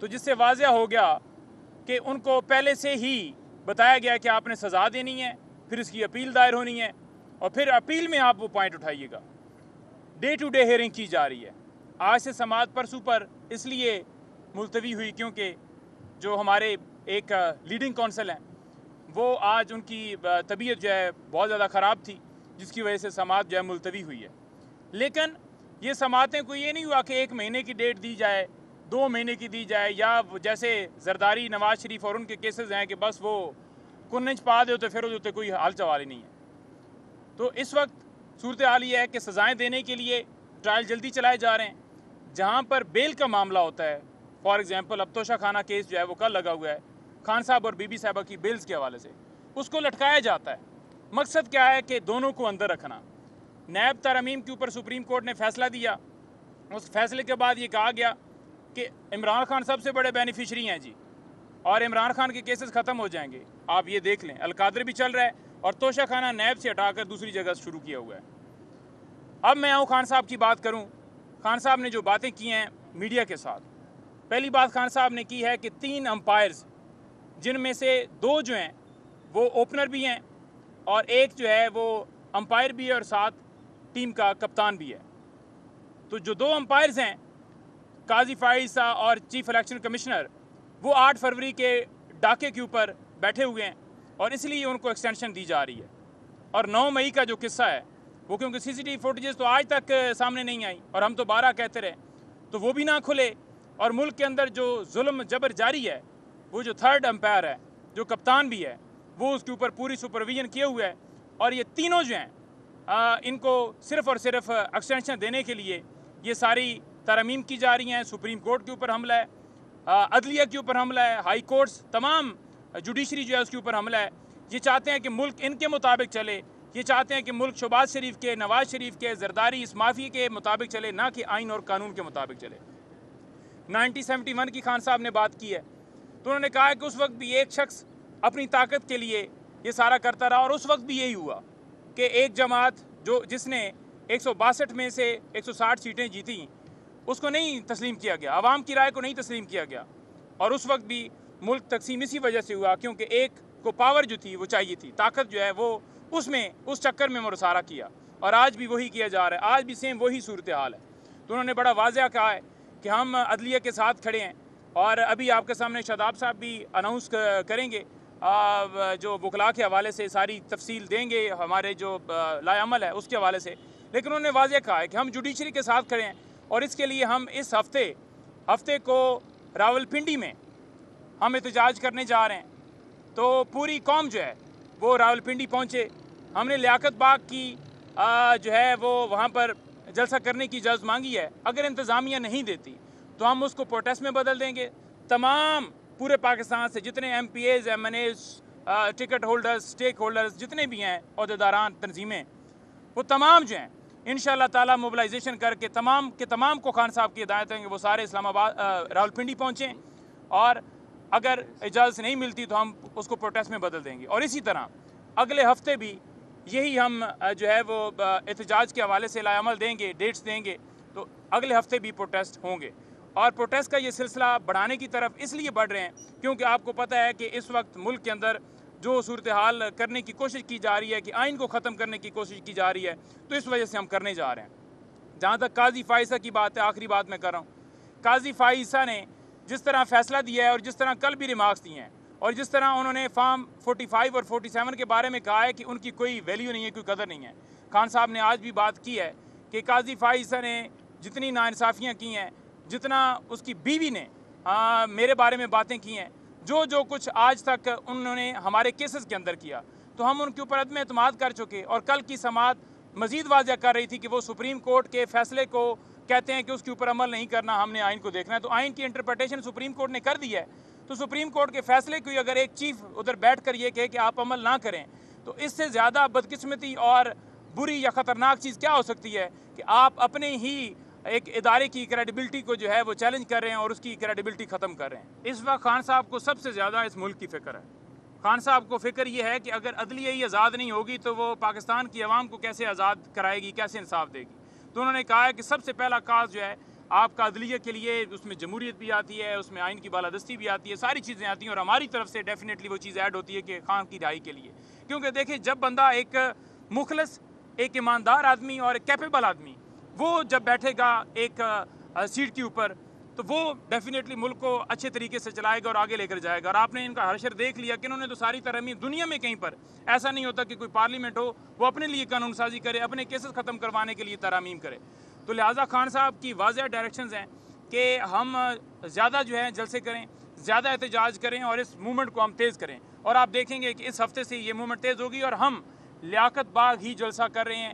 تو جس سے واضح ہو گیا کہ ان کو پہلے سے ہی بتایا گیا کہ آپ نے سزا دینی ہے، پھر اس کی اپیل دائر ہونی ہے، اور پھر اپیل میں آپ وہ پوائنٹ اٹھائیے گا۔ ڈے ٹو ڈے ہیئرنگ کی جا رہی ہے۔ آج سے سماعت پرسوں پر اس لیے ملتوی ہوئی کیونکہ جو ہمارے ایک لیڈنگ کونسل ہیں وہ آج ان کی طبیعت جو ہے بہت زیادہ خراب تھی، جس کی وجہ سے سماعت جو ہے ملتوی ہوئی ہے۔ لیکن یہ سماعتیں کوئی یہ نہیں ہوا کہ 1 مہینے کی ڈیٹ دی جائے، 2 مہینے کی دی جائے، یا جیسے زرداری، نواز شریف اور ان کے کیسز ہیں کہ بس وہ کننج پا دے تو پھر وہ کوئی حال چوال ہی نہیں ہے۔ تو اس وقت صورتحال یہ ہے کہ سزائیں دینے کے لیے ٹرائل جلدی چلائے جا رہے ہیں۔ جہاں پر بیل کا معاملہ ہوتا ہے، فار ایگزامپل اب توشہ خانہ کیس جو ہے وہ کل لگا ہوا ہے خان صاحب اور بی بی صاحبہ کی بیلز کے حوالے سے، اس کو لٹکایا جاتا ہے۔ مقصد کیا ہے کہ دونوں کو اندر رکھنا۔ نیب ترامیم کے اوپر سپریم کورٹ نے فیصلہ دیا، اس فیصلے کے بعد یہ کہا گیا کہ عمران خان سب سے بڑے بینیفیشری ہیں جی، اور عمران خان کے کیسز ختم ہو جائیں گے۔ آپ یہ دیکھ لیں، القادر بھی چل رہا ہے اور توشہ خانہ نیب سے ہٹا کر دوسری جگہ شروع کیا ہوا ہے۔ اب میں آؤں خان صاحب کی بات کروں۔ خان صاحب نے جو باتیں کی ہیں میڈیا کے ساتھ، پہلی بات خان صاحب نے کی ہے کہ 3 امپائرز، جن میں سے 2 جو ہیں وہ اوپنر بھی ہیں اور ایک جو ہے وہ امپائر بھی ہے اور ساتھ ٹیم کا کپتان بھی ہے۔ تو جو 2 امپائرز ہیں، قاضی فائز اور چیف الیکشن کمشنر، وہ 8 فروری کے ڈاکے کے اوپر بیٹھے ہوئے ہیں اور اس لیے ان کو ایکسٹینشن دی جا رہی ہے۔ اور 9 مئی کا جو قصہ ہے وہ کیونکہ سی سی ٹی وی فوٹیجز تو آج تک سامنے نہیں آئی اور ہم تو 12 کہتے رہے، تو وہ بھی نہ کھلے، اور ملک کے اندر جو ظلم جبر جاری ہے، وہ جو 3rd امپائر ہے، جو کپتان بھی ہے، وہ اس کے اوپر پوری سپرویژن کیے ہوئے ہے، اور یہ تینوں جو ہیں ان کو صرف اور صرف ایکسٹینشن دینے کے لیے یہ ساری ترامیم کی جا رہی ہیں۔ سپریم کورٹ کے اوپر حملہ ہے، عدلیہ کے اوپر حملہ ہے، ہائی کورٹس، تمام جوڈیشری جو ہے اس کے اوپر حملہ ہے۔ یہ چاہتے ہیں کہ ملک ان کے مطابق چلے، یہ چاہتے ہیں کہ ملک شہباز شریف کے، نواز شریف کے، زرداری، اس مافیا کے مطابق چلے، نہ کہ آئین اور قانون کے مطابق چلے۔ 1971 کی خان صاحب نے بات کی ہے، تو انہوں نے کہا ہے کہ اس وقت بھی ایک شخص اپنی طاقت کے لیے یہ سارا کرتا رہا، اور اس وقت بھی یہی ہوا کہ ایک جماعت جس نے 162 میں سے 160 سیٹیں جیتیں، اس کو نہیں تسلیم کیا گیا، عوام کی رائے کو نہیں تسلیم کیا گیا، اور اس وقت بھی ملک تقسیم اسی وجہ سے ہوا کیونکہ ایک کو پاور جو تھی وہ چاہیے تھی، طاقت جو ہے وہ اس چکر میں مرسارہ کیا، اور آج بھی وہی کیا جا رہا ہے، آج بھی سیم وہی صورتحال ہے۔ تو انہوں نے بڑا واضح کہا ہے کہ ہم عدلیہ کے ساتھ کھڑے ہیں، اور ابھی آپ کے سامنے شاداب صاحب بھی اناؤنس کریں گے، جو وکلاء کے حوالے سے ساری تفصیل دیں گے، ہمارے جو لائے عمل ہے اس کے حوالے سے، لیکن انہوں نے واضح کہا ہے کہ ہم جوڈیشری کے ساتھ کھڑے ہیں، اور اس کے لیے ہم اس ہفتے کو راولپنڈی میں ہم احتجاج کرنے جا رہے ہیں۔ تو پوری قوم جو ہے وہ راولپنڈی پہنچے۔ ہم نے لیاقت باغ کی جو ہے وہ وہاں پر جلسہ کرنے کی اجازت مانگی ہے، اگر انتظامیہ نہیں دیتی تو ہم اس کو پروٹیسٹ میں بدل دیں گے۔ تمام پورے پاکستان سے جتنے MPAs, MNAs, ticket holders, stakeholders جتنے بھی ہیں، عہدیداران، تنظیمیں، وہ تمام جو ہیں انشاءاللہ تعالی موبلائزیشن کر کے تمام کو خان صاحب کی ہدایت ہیں کہ وہ سارے اسلام آباد راولپنڈی پہنچیں، اور اگر اجازت نہیں ملتی تو ہم اس کو پروٹیسٹ میں بدل دیں گے۔ اور اسی طرح اگلے ہفتے بھی یہی ہم جو ہے وہ احتجاج کے حوالے سے لائے عمل دیں گے، ڈیٹس دیں گے، تو اگلے ہفتے بھی پروٹیسٹ ہوں گے۔ اور پروٹیسٹ کا یہ سلسلہ بڑھانے کی طرف اس لیے بڑھ رہے ہیں کیونکہ آپ کو پتہ ہے کہ اس وقت ملک کے اندر جو صورتحال کرنے کی کوشش کی جا رہی ہے کہ آئین کو ختم کرنے کی کوشش کی جا رہی ہے، تو اس وجہ سے ہم کرنے جا رہے ہیں۔ جہاں تک قاضی فائزہ کی بات ہے، آخری بات میں کر رہا ہوں، قاضی فائزہ نے جس طرح فیصلہ دیا ہے اور جس طرح کل بھی ریمارکس دیے ہیں، اور جس طرح انہوں نے فارم 45 اور 47 کے بارے میں کہا ہے کہ ان کی کوئی ویلیو نہیں ہے، کوئی قدر نہیں ہے، خان صاحب نے آج بھی بات کی ہے کہ قاضی فائزہ نے جتنی ناانصافیاں کی ہیں، جتنا اس کی بیوی نے میرے بارے میں باتیں کی ہیں، جو کچھ آج تک انہوں نے ہمارے کیسز کے اندر کیا، تو ہم ان کے اوپر عدم اعتماد کر چکے، اور کل کی سماعت مزید واضح کر رہی تھی کہ وہ سپریم کورٹ کے فیصلے کو کہتے ہیں کہ اس کے اوپر عمل نہیں کرنا، ہم نے آئین کو دیکھنا ہے۔ تو آئین کی انٹرپریٹیشن سپریم کورٹ نے کر دی ہے، تو سپریم کورٹ کے فیصلے کو اگر ایک چیف ادھر بیٹھ کر یہ کہے کہ آپ عمل نہ کریں، تو اس سے زیادہ بدقسمتی اور بری یا خطرناک چیز کیا ہو سکتی ہے کہ آپ اپنے ہی ایک ادارے کی کریڈیبلٹی کو جو ہے وہ چیلنج کر رہے ہیں اور اس کی کریڈیبلٹی ختم کر رہے ہیں۔ اس وقت خان صاحب کو سب سے زیادہ اس ملک کی فکر ہے۔ خان صاحب کو فکر یہ ہے کہ اگر عدلیہ ہی آزاد نہیں ہوگی تو وہ پاکستان کی عوام کو کیسے آزاد کرائے گی، کیسے انصاف دے گی۔ تو انہوں نے کہا ہے کہ سب سے پہلا کاز جو ہے آپ کا عدلیہ کے لیے اس میں جمہوریت بھی آتی ہے، اس میں آئین کی بالادستی بھی آتی ہے، ساری چیزیں آتی ہیں، اور ہماری طرف سے ڈیفینیٹلی وہ چیز ایڈ ہوتی ہے کہ خان کی رہائی کے لیے. کیونکہ دیکھیں جب بندہ ایک مخلص، ایک ایماندار آدمی اور ایک کیپیبل آدمی وہ جب بیٹھے گا ایک سیٹ کے اوپر، تو وہ ڈیفینیٹلی ملک کو اچھے طریقے سے چلائے گا اور آگے لے کر جائے گا. اور آپ نے ان کا حشر دیکھ لیا کہ انہوں نے تو ساری ترمیم دنیا میں کہیں پر ایسا نہیں ہوتا کہ کوئی پارلیمنٹ ہو وہ اپنے لیے قانون سازی کرے، اپنے کیسز ختم کروانے کے لیے ترامیم کرے. تو لہٰذا خان صاحب کی واضح ڈائریکشنز ہیں کہ ہم زیادہ جو ہے جلسے کریں، زیادہ احتجاج کریں اور اس موومنٹ کو ہم تیز کریں. اور آپ دیکھیں گے کہ اس ہفتے سے یہ موومنٹ تیز ہوگی اور ہم لیاقت باغ ہی جلسہ کر رہے ہیں.